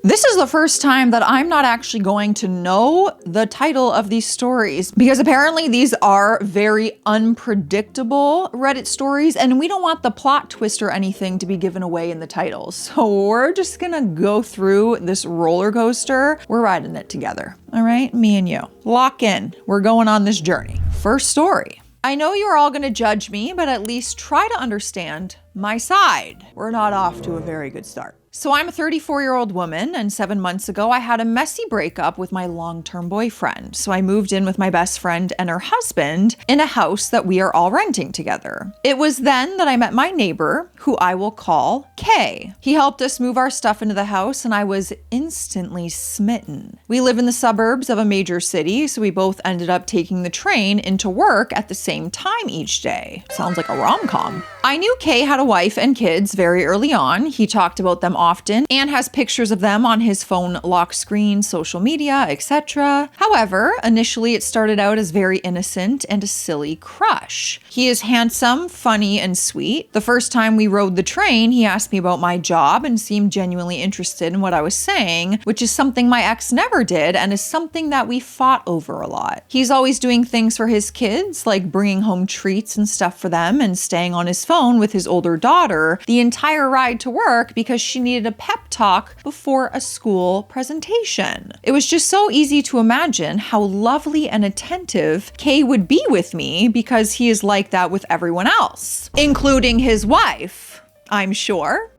This is the first time that I'm not actually going to know the title of these stories because apparently these are very unpredictable Reddit stories and we don't want the plot twist or anything to be given away in the titles. So we're just gonna go through this roller coaster. We're riding it together, all right? Me and you. Lock in. We're going on this journey. First story. I know you're all gonna judge me, but at least try to understand my side. We're not off to a very good start. So I'm a 34-year-old woman, and 7 months ago, I had a messy breakup with my long-term boyfriend. So I moved in with my best friend and her husband in a house that we are all renting together. It was then that I met my neighbor, who I will call Kay. He helped us move our stuff into the house, and I was instantly smitten. We live in the suburbs of a major city, so we both ended up taking the train into work at the same time each day. Sounds like a rom-com. I knew Kay had a wife and kids very early on. He talked about them often and has pictures of them on his phone lock screen, social media, etc. However, initially it started out as very innocent and a silly crush. He is handsome, funny, and sweet. The first time we rode the train, he asked me about my job and seemed genuinely interested in what I was saying, which is something my ex never did and is something that we fought over a lot. He's always doing things for his kids, like bringing home treats and stuff for them and staying on his phone with his older daughter the entire ride to work because she needed a pep talk before a school presentation. It was just so easy to imagine how lovely and attentive Kay would be with me because he is like that with everyone else, including his wife, I'm sure.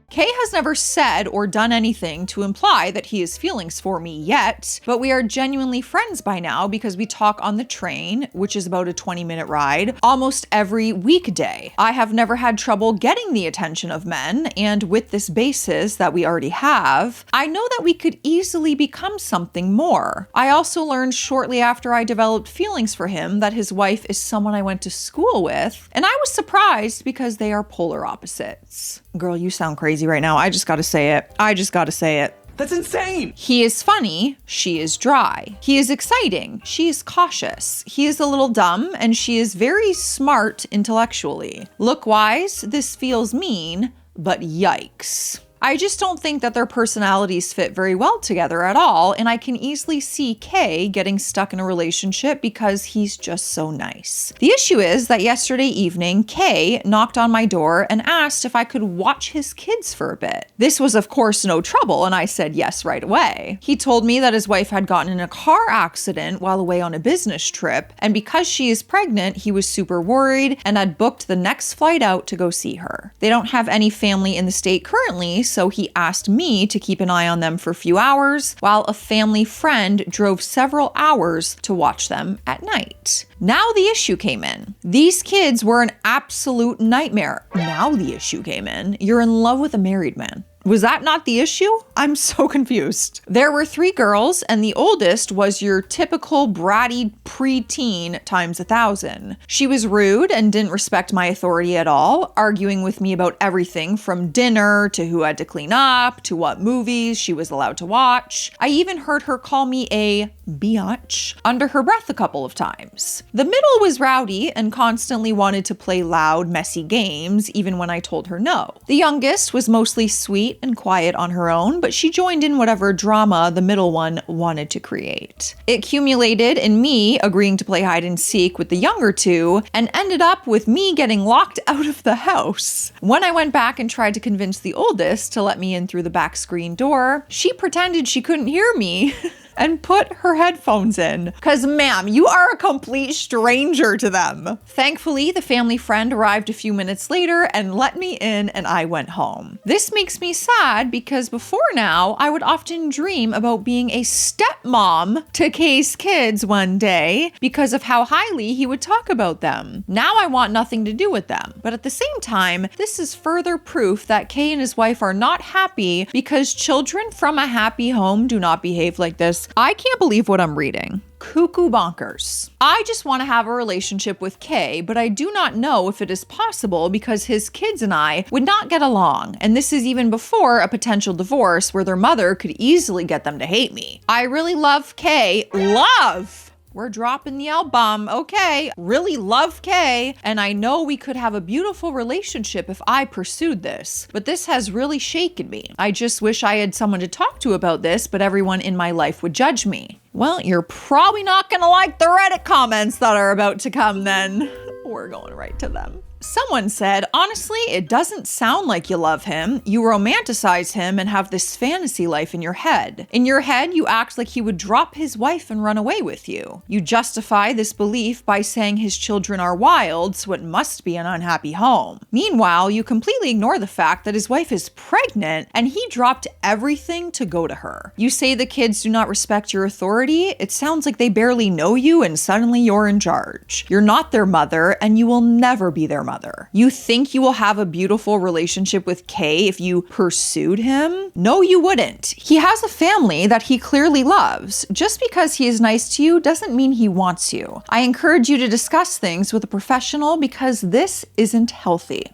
Kay has never said or done anything to imply that he has feelings for me yet, but we are genuinely friends by now because we talk on the train, which is about a 20-minute ride, almost every weekday. I have never had trouble getting the attention of men, and with this basis that we already have, I know that we could easily become something more. I also learned shortly after I developed feelings for him that his wife is someone I went to school with, and I was surprised because they are polar opposites. Girl, you sound crazy right now. I just gotta say it. That's insane! He is funny, she is dry. He is exciting, she is cautious. He is a little dumb, and she is very smart intellectually. Look-wise, this feels mean, but yikes. I just don't think that their personalities fit very well together at all, and I can easily see Kay getting stuck in a relationship because he's just so nice. The issue is that yesterday evening, Kay knocked on my door and asked if I could watch his kids for a bit. This was of course no trouble, and I said yes right away. He told me that his wife had gotten in a car accident while away on a business trip, and because she is pregnant, he was super worried and had booked the next flight out to go see her. They don't have any family in the state currently, so he asked me to keep an eye on them for a few hours, while a family friend drove several hours to watch them at night. Now the issue came in. These kids were an absolute nightmare. Now the issue came in. You're in love with a married man. Was that not the issue? I'm so confused. There were 3 girls, and the oldest was your typical bratty preteen times 1,000. She was rude and didn't respect my authority at all, arguing with me about everything from dinner to who had to clean up to what movies she was allowed to watch. I even heard her call me a biatch under her breath a couple of times. The middle was rowdy and constantly wanted to play loud, messy games, even when I told her no. The youngest was mostly sweet and quiet on her own, but she joined in whatever drama the middle one wanted to create. It accumulated in me agreeing to play hide and seek with the younger 2 and ended up with me getting locked out of the house. When I went back and tried to convince the oldest to let me in through the back screen door, she pretended she couldn't hear me and put her headphones in. Cause ma'am, you are a complete stranger to them. Thankfully, the family friend arrived a few minutes later and let me in and I went home. This makes me sad because before now, I would often dream about being a stepmom to Kay's kids one day because of how highly he would talk about them. Now I want nothing to do with them. But at the same time, this is further proof that Kay and his wife are not happy because children from a happy home do not behave like this. I can't believe what I'm reading. Cuckoo bonkers. I just want to have a relationship with Kay, but I do not know if it is possible because his kids and I would not get along, and this is even before a potential divorce where their mother could easily get them to hate me. I really love Kay. we're dropping the album. Okay. Really love Kay, and I know we could have a beautiful relationship if I pursued this, but this has really shaken me. I just wish I had someone to talk to about this, but everyone in my life would judge me. Well, you're probably not gonna like the Reddit comments that are about to come then. We're going right to them. Someone said, honestly, it doesn't sound like you love him. You romanticize him and have this fantasy life in your head. In your head, you act like he would drop his wife and run away with you. You justify this belief by saying his children are wild, so it must be an unhappy home. Meanwhile, you completely ignore the fact that his wife is pregnant and he dropped everything to go to her. You say the kids do not respect your authority. It sounds like they barely know you and suddenly you're in charge. You're not their mother and you will never be their mother. You think you will have a beautiful relationship with Kay if you pursued him? No, you wouldn't. He has a family that he clearly loves. Just because he is nice to you doesn't mean he wants you. I encourage you to discuss things with a professional because this isn't healthy.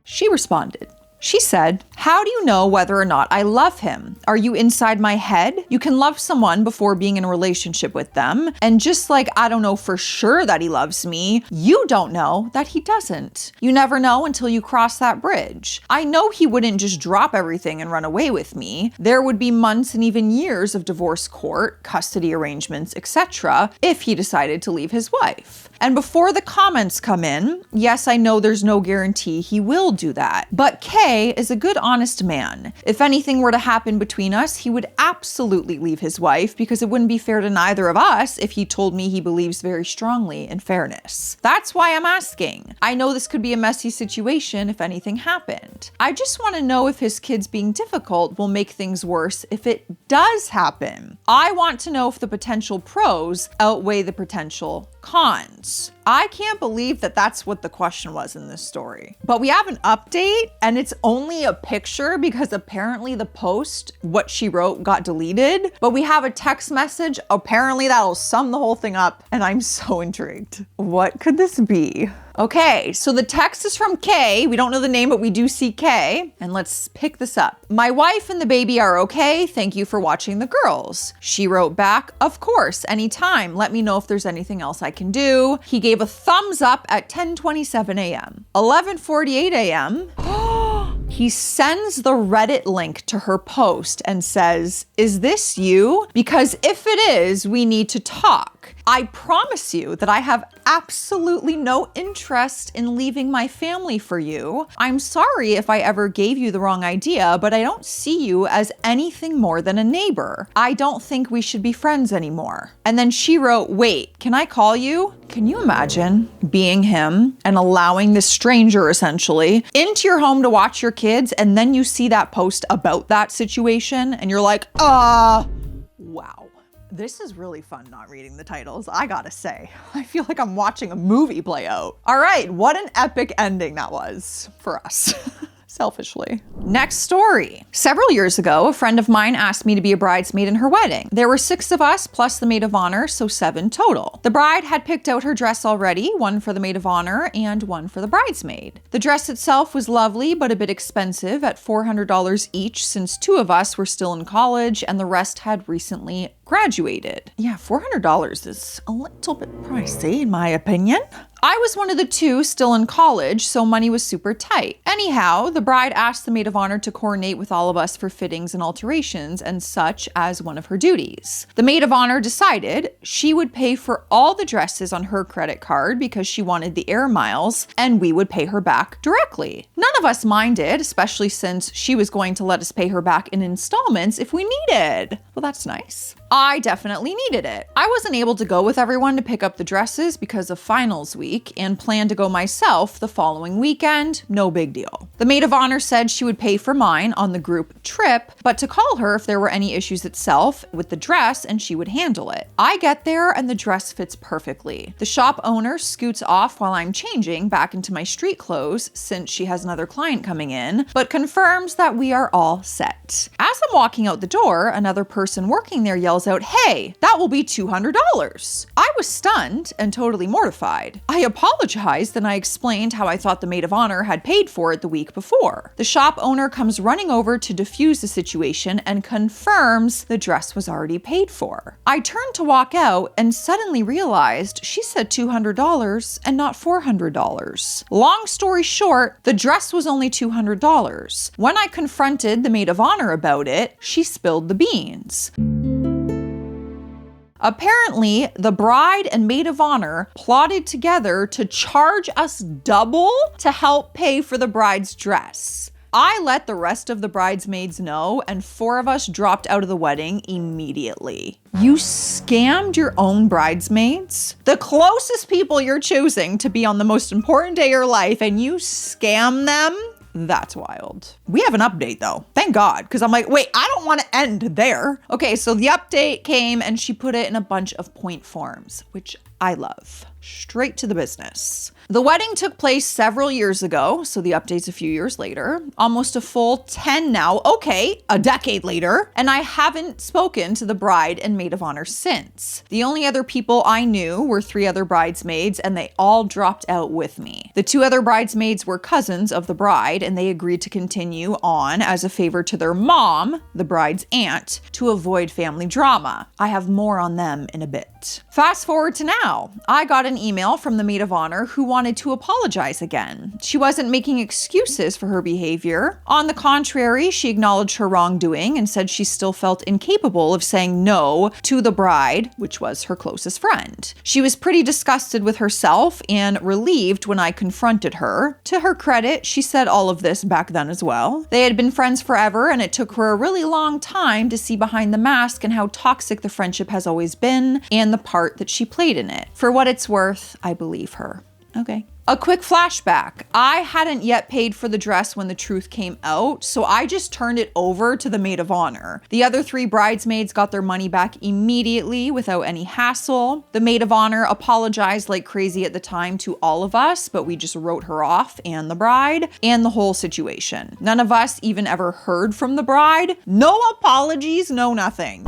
She responded. She said, how do you know whether or not I love him? Are you inside my head? You can love someone before being in a relationship with them. And just like I don't know for sure that he loves me, you don't know that he doesn't. You never know until you cross that bridge. I know he wouldn't just drop everything and run away with me. There would be months and even years of divorce court, custody arrangements, etc. if he decided to leave his wife. And before the comments come in, yes, I know there's no guarantee he will do that. But Kay is a good, honest man. If anything were to happen between us, he would absolutely leave his wife because it wouldn't be fair to neither of us if he told me he believes very strongly in fairness. That's why I'm asking. I know this could be a messy situation if anything happened. I just want to know if his kids being difficult will make things worse if it does happen. I want to know if the potential pros outweigh the potential cons. I can't believe that that's what the question was in this story. But we have an update and it's only a picture because apparently the post, what she wrote, got deleted. But we have a text message. Apparently that'll sum the whole thing up and I'm so intrigued. What could this be? Okay, so the text is from Kay. We don't know the name, but we do see Kay. And let's pick this up. My wife and the baby are okay. Thank you for watching the girls. She wrote back, of course, anytime. Let me know if there's anything else I can do. He gave a thumbs up at 10:27 a.m. 11:48 a.m. He sends the Reddit link to her post and says, is this you? Because if it is, we need to talk. I promise you that I have absolutely no interest in leaving my family for you. I'm sorry if I ever gave you the wrong idea, but I don't see you as anything more than a neighbor. I don't think we should be friends anymore. And then she wrote, wait, can I call you? Can you imagine being him and allowing this stranger essentially into your home to watch your kids and then you see that post about that situation and you're like, wow. This is really fun not reading the titles, I gotta say. I feel like I'm watching a movie play out. All right, what an epic ending that was for us. Selfishly. Next story. Several years ago, a friend of mine asked me to be a bridesmaid in her wedding. There were 6 of us plus the maid of honor, so 7 total. The bride had picked out her dress already, one for the maid of honor and one for the bridesmaid. The dress itself was lovely, but a bit expensive at $400 each since 2 of us were still in college and the rest had recently graduated. Yeah, $400 is a little bit pricey in my opinion. I was one of the 2 still in college, so money was super tight. Anyhow, the bride asked the maid of honor to coordinate with all of us for fittings and alterations and such as one of her duties. The maid of honor decided she would pay for all the dresses on her credit card because she wanted the air miles, and we would pay her back directly. None of us minded, especially since she was going to let us pay her back in installments if we needed. Well, that's nice. I definitely needed it. I wasn't able to go with everyone to pick up the dresses because of finals week and planned to go myself the following weekend. No big deal. The maid of honor said she would pay for mine on the group trip, but to call her if there were any issues itself with the dress and she would handle it. I get there and the dress fits perfectly. The shop owner scoots off while I'm changing back into my street clothes since she has another client coming in, but confirms that we are all set. As I'm walking out the door, another person working there yells yells out, "Hey, that will be $200. I was stunned and totally mortified. I apologized and I explained how I thought the maid of honor had paid for it the week before. The shop owner comes running over to defuse the situation and confirms the dress was already paid for. I turned to walk out and suddenly realized she said $200 and not $400. Long story short, the dress was only $200. When I confronted the maid of honor about it, she spilled the beans. Apparently, the bride and maid of honor plotted together to charge us double to help pay for the bride's dress. I let the rest of the bridesmaids know, and 4 of us dropped out of the wedding immediately. You scammed your own bridesmaids? The closest people you're choosing to be on the most important day of your life, and you scam them? That's wild. We have an update though. Thank God, because I'm like, wait, I don't want to end there. Okay, so the update came and she put it in a bunch of point forms, which I love. Straight to the business. The wedding took place several years ago, so the update's a few years later. Almost a full 10 now, okay, a decade later, and I haven't spoken to the bride and maid of honor since. The only other people I knew were 3 other bridesmaids, and they all dropped out with me. The 2 other bridesmaids were cousins of the bride, and they agreed to continue on as a favor to their mom, the bride's aunt, to avoid family drama. I have more on them in a bit. Fast forward to now. I got an email from the maid of honor who wanted to apologize again. She wasn't making excuses for her behavior. On the contrary, she acknowledged her wrongdoing and said she still felt incapable of saying no to the bride, which was her closest friend. She was pretty disgusted with herself and relieved when I confronted her. To her credit, she said all of this back then as well. They had been friends forever, and it took her a really long time to see behind the mask and how toxic the friendship has always been and the part that she played in it. For what it's worth, I believe her. Okay. A quick flashback. I hadn't yet paid for the dress when the truth came out, so I just turned it over to the maid of honor. The other 3 bridesmaids got their money back immediately without any hassle. The maid of honor apologized like crazy at the time to all of us, but we just wrote her off and the bride and the whole situation. None of us even ever heard from the bride. No apologies, no nothing.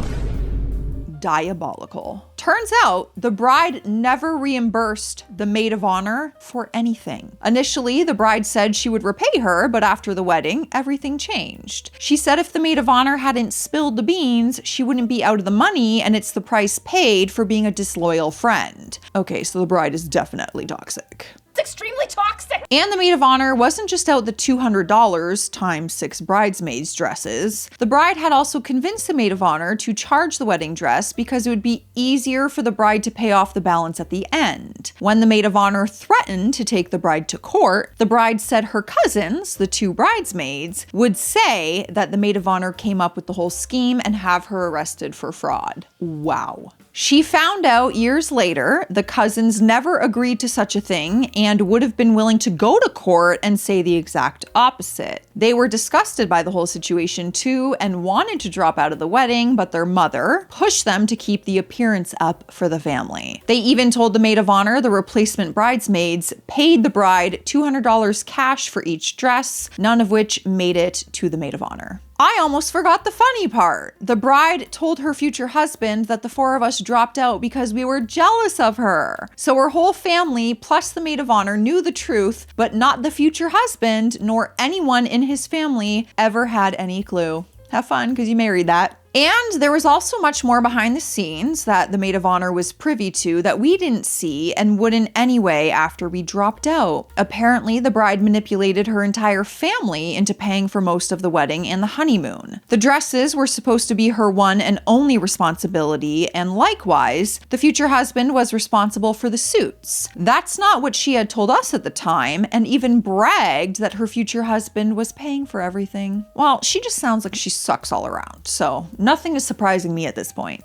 Diabolical. Turns out the bride never reimbursed the maid of honor for anything. Initially, the bride said she would repay her, but after the wedding, everything changed. She said if the maid of honor hadn't spilled the beans, she wouldn't be out of the money, and it's the price paid for being a disloyal friend. Okay, so the bride is definitely toxic. It's extremely toxic. And the maid of honor wasn't just out the $200 times 6 bridesmaids' dresses. The bride had also convinced the maid of honor to charge the wedding dress because it would be easier for the bride to pay off the balance at the end. When the maid of honor threatened to take the bride to court, the bride said her cousins, the 2 bridesmaids, would say that the maid of honor came up with the whole scheme and have her arrested for fraud. Wow. She found out years later the cousins never agreed to such a thing and would have been willing to go to court and say the exact opposite. They were disgusted by the whole situation too and wanted to drop out of the wedding, but their mother pushed them to keep the appearance up for the family. They even told the maid of honor the replacement bridesmaids paid the bride $200 cash for each dress, none of which made it to the maid of honor. I almost forgot the funny part. The bride told her future husband that the 4 of us dropped out because we were jealous of her. So her whole family, plus the maid of honor, knew the truth, but not the future husband, nor anyone in his family ever had any clue. Have fun, because you married that. And there was also much more behind the scenes that the maid of honor was privy to that we didn't see and wouldn't anyway after we dropped out. Apparently, the bride manipulated her entire family into paying for most of the wedding and the honeymoon. The dresses were supposed to be her one and only responsibility, and likewise, the future husband was responsible for the suits. That's not what she had told us at the time, and even bragged that her future husband was paying for everything. Well, she just sounds like she sucks all around, so nothing is surprising me at this point.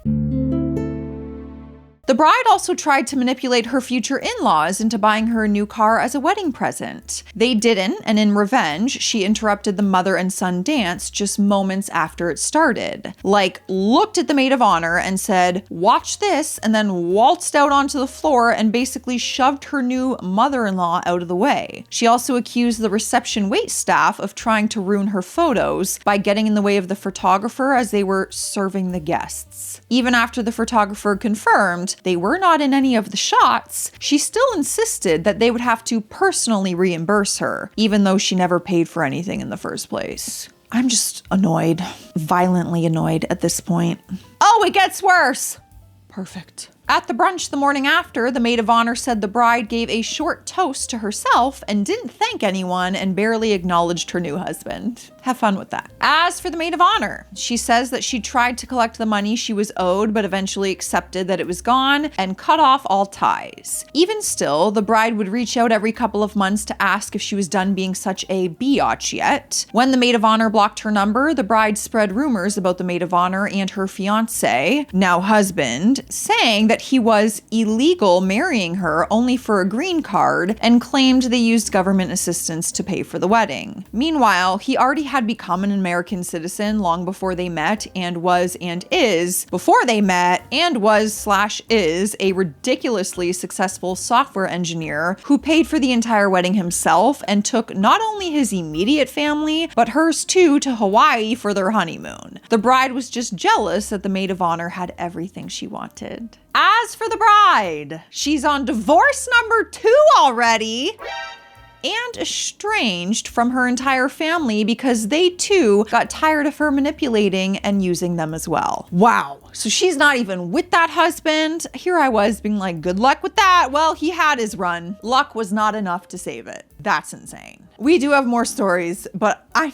The bride also tried to manipulate her future in-laws into buying her a new car as a wedding present. They didn't, and in revenge, she interrupted the mother and son dance just moments after it started. Like, looked at the maid of honor and said, "Watch this," and then waltzed out onto the floor and basically shoved her new mother-in-law out of the way. She also accused the reception wait staff of trying to ruin her photos by getting in the way of the photographer as they were serving the guests. Even after the photographer confirmed they were not in any of the shots, she still insisted that they would have to personally reimburse her, even though she never paid for anything in the first place. I'm just annoyed, violently annoyed at this point. Oh, it gets worse. Perfect. At the brunch the morning after, the maid of honor said the bride gave a short toast to herself and didn't thank anyone and barely acknowledged her new husband. Have fun with that. As for the maid of honor, she says that she tried to collect the money she was owed, but eventually accepted that it was gone and cut off all ties. Even still, the bride would reach out every couple of months to ask if she was done being such a biatch yet. When the maid of honor blocked her number, the bride spread rumors about the maid of honor and her fiance, now husband, saying that he was illegal marrying her only for a green card and claimed they used government assistance to pay for the wedding. Meanwhile, he already had become an American citizen long before they met and was and is, before they met, and was/is a ridiculously successful software engineer who paid for the entire wedding himself and took not only his immediate family, but hers too to Hawaii for their honeymoon. The bride was just jealous that the maid of honor had everything she wanted. As for the bride, she's on divorce number 2 already and estranged from her entire family because they too got tired of her manipulating and using them as well. Wow. So she's not even with that husband. Here I was being like, good luck with that. Well, he had his run. Luck was not enough to save it. That's insane. We do have more stories, but I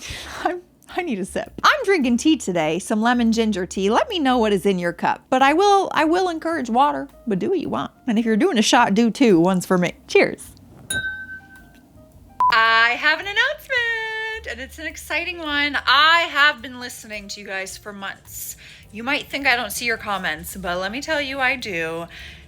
need a sip. I'm drinking tea today, some lemon ginger tea. Let me know what is in your cup. But I will encourage water, but do what you want. And if you're doing a shot, do 2. One's for me. Cheers. I have an announcement, and it's an exciting one. I have been listening to you guys for months. You might think I don't see your comments, but let me tell you, I do.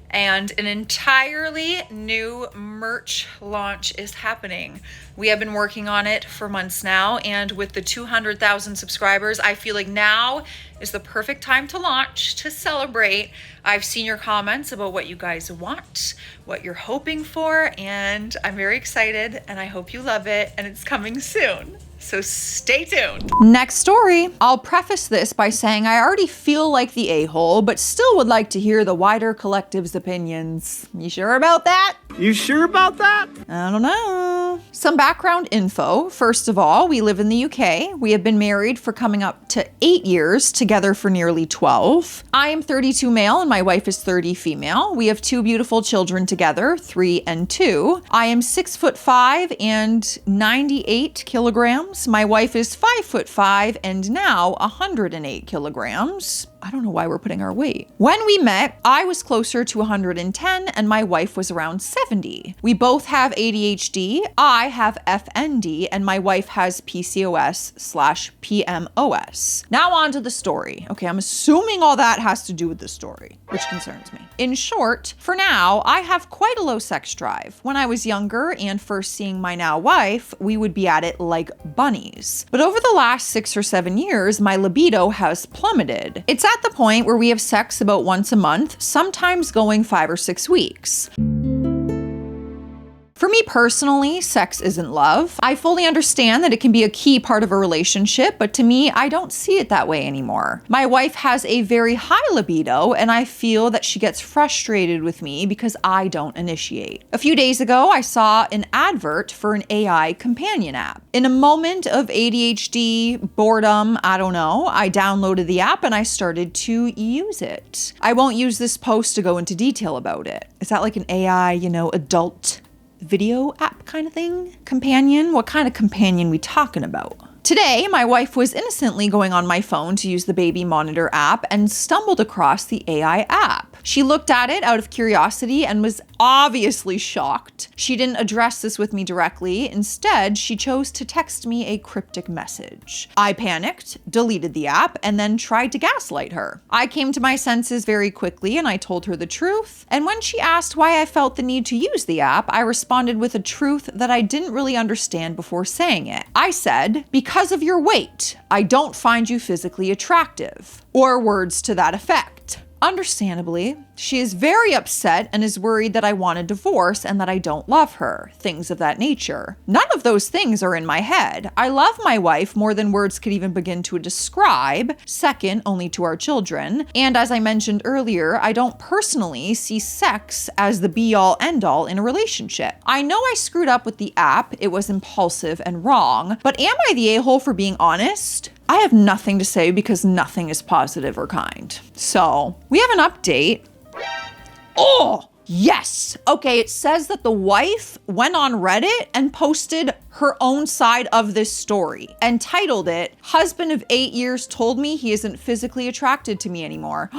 And an entirely new merch launch is happening. We have been working on it for months now, and with the 200,000 subscribers, I feel like now is the perfect time to launch, to celebrate. I've seen your comments about what you guys want, what you're hoping for, and I'm very excited, and I hope you love it, and it's coming soon. So stay tuned. Next story. I'll preface this by saying I already feel like the a-hole, but still would like to hear the wider collective's opinions. You sure about that? You sure about that? I don't know. Some background info. First of all, we live in the UK. We have been married for coming up to 8 years, together for nearly 12. I am 32 male and my wife is 30 female. We have 2 beautiful children together, 3 and 2. I am 6'5" and 98 kilograms. My wife is 5'5" and now 108 kilograms. I don't know why we're putting our weight. When we met, I was closer to 110 and my wife was around 70. We both have ADHD. I have FND and my wife has PCOS/PMOS. Now on to the story. Okay, I'm assuming all that has to do with the story, which concerns me. In short, for now, I have quite a low sex drive. When I was younger and first seeing my now wife, we would be at it like bunnies. But over the last 6 or 7 years, my libido has plummeted. It's at the point where we have sex about once a month, sometimes going 5 or 6 weeks. For me personally, sex isn't love. I fully understand that it can be a key part of a relationship, but to me, I don't see it that way anymore. My wife has a very high libido, and I feel that she gets frustrated with me because I don't initiate. A few days ago, I saw an advert for an AI companion app. In a moment of ADHD, boredom, I don't know, I downloaded the app and I started to use it. I won't use this post to go into detail about it. Is that like an AI, adult video app kind of thing? Companion? What kind of companion we talking about? Today, my wife was innocently going on my phone to use the baby monitor app and stumbled across the AI app. She looked at it out of curiosity and was obviously shocked. She didn't address this with me directly. Instead, she chose to text me a cryptic message. I panicked, deleted the app, and then tried to gaslight her. I came to my senses very quickly and I told her the truth. And when she asked why I felt the need to use the app, I responded with a truth that I didn't really understand before saying it. I said, "Because of your weight, I don't find you physically attractive," or words to that effect. Understandably, she is very upset and is worried that I want a divorce and that I don't love her, things of that nature. None of those things are in my head. I love my wife more than words could even begin to describe, second only to our children. And as I mentioned earlier, I don't personally see sex as the be-all end-all in a relationship. I know I screwed up with the app, it was impulsive and wrong, but am I the a-hole for being honest? I have nothing to say because nothing is positive or kind. So, we have an update. Oh, yes. Okay, it says that the wife went on Reddit and posted her own side of this story and titled it, "Husband of 8 years told me he isn't physically attracted to me anymore."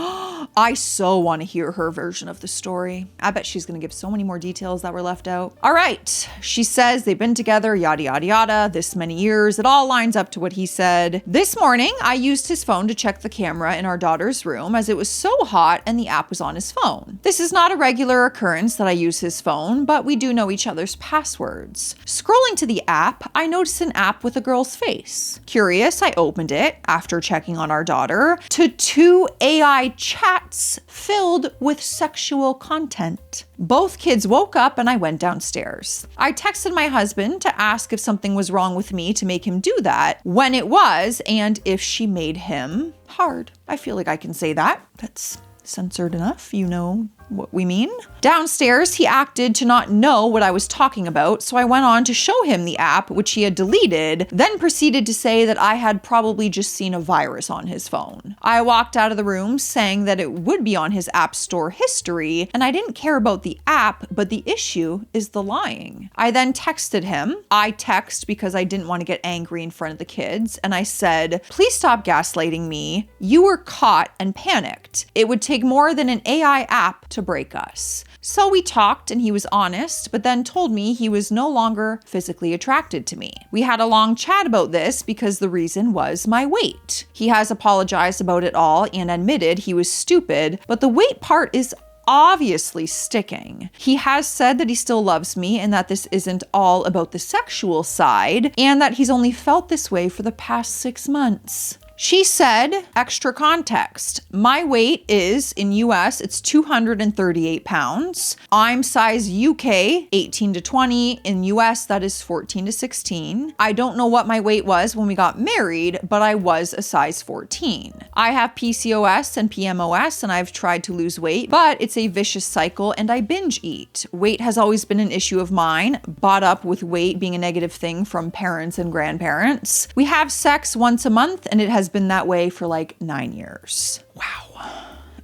I so want to hear her version of the story. I bet she's gonna give so many more details that were left out. All right, she says they've been together, yada, yada, yada, this many years. It all lines up to what he said. "This morning, I used his phone to check the camera in our daughter's room as it was so hot and the app was on his phone. This is not a regular occurrence that I use his phone, but we do know each other's passwords. Scrolling to the app, I noticed an app with a girl's face. Curious, I opened it after checking on our daughter to 2 AI chats filled with sexual content. Both kids woke up and I went downstairs. I texted my husband to ask if something was wrong with me to make him do that, when it was, and if she made him hard." I feel like I can say that. That's censored enough, you know what we mean. "Downstairs, he acted to not know what I was talking about, so I went on to show him the app, which he had deleted, then proceeded to say that I had probably just seen a virus on his phone. I walked out of the room saying that it would be on his app store history, and I didn't care about the app, but the issue is the lying. I then texted him. I text because I didn't want to get angry in front of the kids, and I said, 'Please stop gaslighting me. You were caught and panicked. It would take more than an AI app to break us.' So we talked and he was honest, but then told me he was no longer physically attracted to me. We had a long chat about this because the reason was my weight. He has apologized about it all and admitted he was stupid, but the weight part is obviously sticking. He has said that he still loves me and that this isn't all about the sexual side and that he's only felt this way for the past 6 months. She said, extra context, my weight is, in US, it's 238 pounds. I'm size UK, 18 to 20. In US, that is 14 to 16. I don't know what my weight was when we got married, but I was a size 14. I have PCOS and PMOS, and I've tried to lose weight, but it's a vicious cycle and I binge eat. Weight has always been an issue of mine, brought up with weight being a negative thing from parents and grandparents. We have sex once a month and it has been that way for like 9 years. Wow.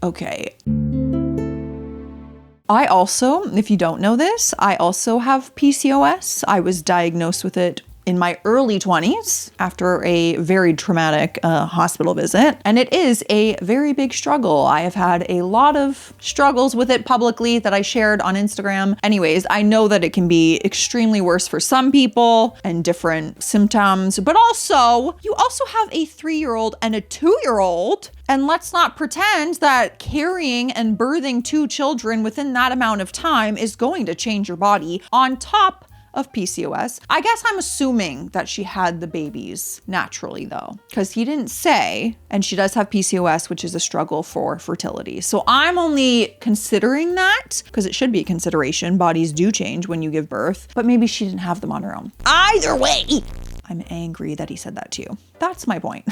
Okay. I also, if you don't know this, I also have PCOS. I was diagnosed with it in my early 20s after a very traumatic hospital visit. And it is a very big struggle. I have had a lot of struggles with it publicly that I shared on Instagram. Anyways, I know that it can be extremely worse for some people and different symptoms, but also, you also have a 3-year-old and a 2-year-old. And let's not pretend that carrying and birthing 2 children within that amount of time is going to change your body on top of PCOS. I guess I'm assuming that she had the babies naturally though, because he didn't say, and she does have PCOS, which is a struggle for fertility. So I'm only considering that because it should be a consideration. Bodies do change when you give birth, but maybe she didn't have them on her own. Either way, I'm angry that he said that to you. That's my point.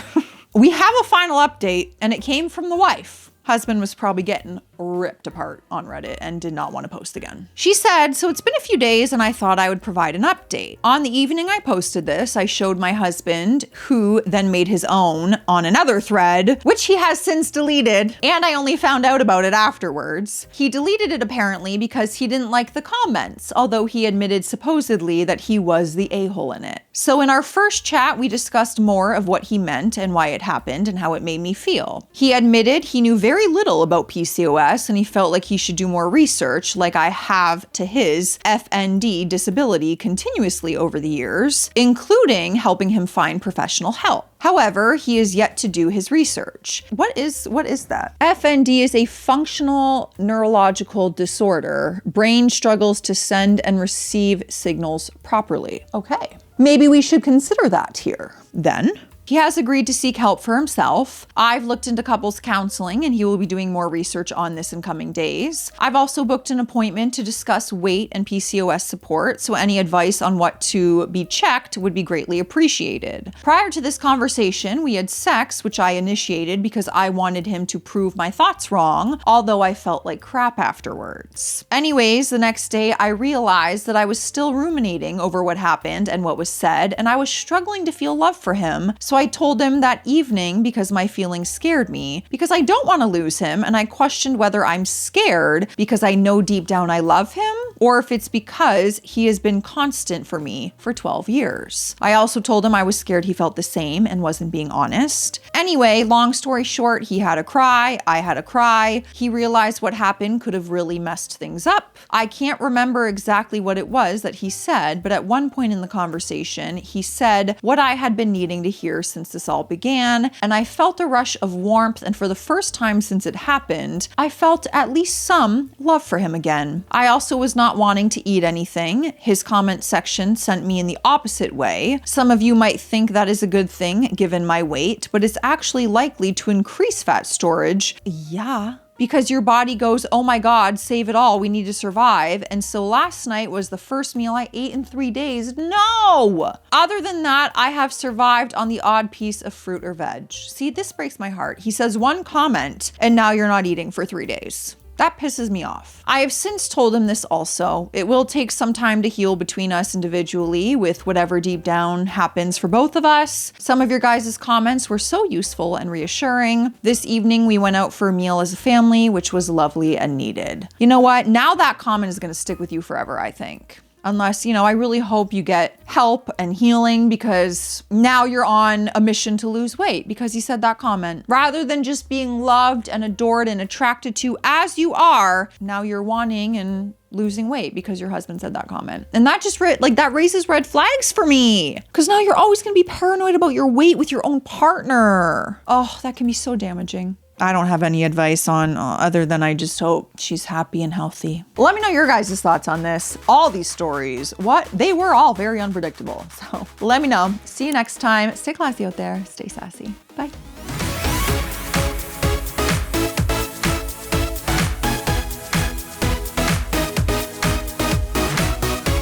We have a final update and it came from the wife. Husband was probably getting ripped apart on Reddit and did not want to post again. She said, so it's been a few days and I thought I would provide an update. On the evening I posted this, I showed my husband, who then made his own on another thread, which he has since deleted, and I only found out about it afterwards. He deleted it apparently because he didn't like the comments, although he admitted supposedly that he was the a-hole in it. So in our first chat, we discussed more of what he meant and why it happened and how it made me feel. He admitted he knew very very little about PCOS, and he felt like he should do more research, like I have to his FND disability continuously over the years, including helping him find professional help. However, he is yet to do his research. What is that? FND is a functional neurological disorder. Brain struggles to send and receive signals properly. Okay. Maybe we should consider that here then. He has agreed to seek help for himself. I've looked into couples counseling and he will be doing more research on this in coming days. I've also booked an appointment to discuss weight and PCOS support, so any advice on what to be checked would be greatly appreciated. Prior to this conversation, we had sex, which I initiated because I wanted him to prove my thoughts wrong, although I felt like crap afterwards. Anyways, the next day I realized that I was still ruminating over what happened and what was said, and I was struggling to feel love for him, so I told him that evening because my feelings scared me, because I don't want to lose him, and I questioned whether I'm scared because I know deep down I love him, or if it's because he has been constant for me for 12 years. I also told him I was scared he felt the same and wasn't being honest. Anyway, long story short, he had a cry, I had a cry. He realized what happened could have really messed things up. I can't remember exactly what it was that he said, but at one point in the conversation, he said what I had been needing to hear since this all began, and I felt a rush of warmth, and for the first time since it happened, I felt at least some love for him again. I also was not wanting to eat anything. His comment section sent me in the opposite way. Some of you might think that is a good thing given my weight, but it's actually likely to increase fat storage. Yeah. Because your body goes, oh my God, save it all, we need to survive. And so last night was the first meal I ate in 3 days. No! Other than that, I have survived on the odd piece of fruit or veg. See, this breaks my heart. He says one comment, and now you're not eating for 3 days. That pisses me off. I have since told him this also. It will take some time to heal between us individually with whatever deep down happens for both of us. Some of your guys' comments were so useful and reassuring. This evening we went out for a meal as a family, which was lovely and needed. You know what? Now that comment is going to stick with you forever, I think. Unless, I really hope you get help and healing, because now you're on a mission to lose weight because he said that comment. Rather than just being loved and adored and attracted to as you are, now you're wanting and losing weight because your husband said that comment. And that just that raises red flags for me, because now you're always going to be paranoid about your weight with your own partner. Oh, that can be so damaging. I don't have any advice on other than I just hope she's happy and healthy. Let me know your guys' thoughts on this. All these stories, they were all very unpredictable. So let me know. See you next time. Stay classy out there. Stay sassy. Bye.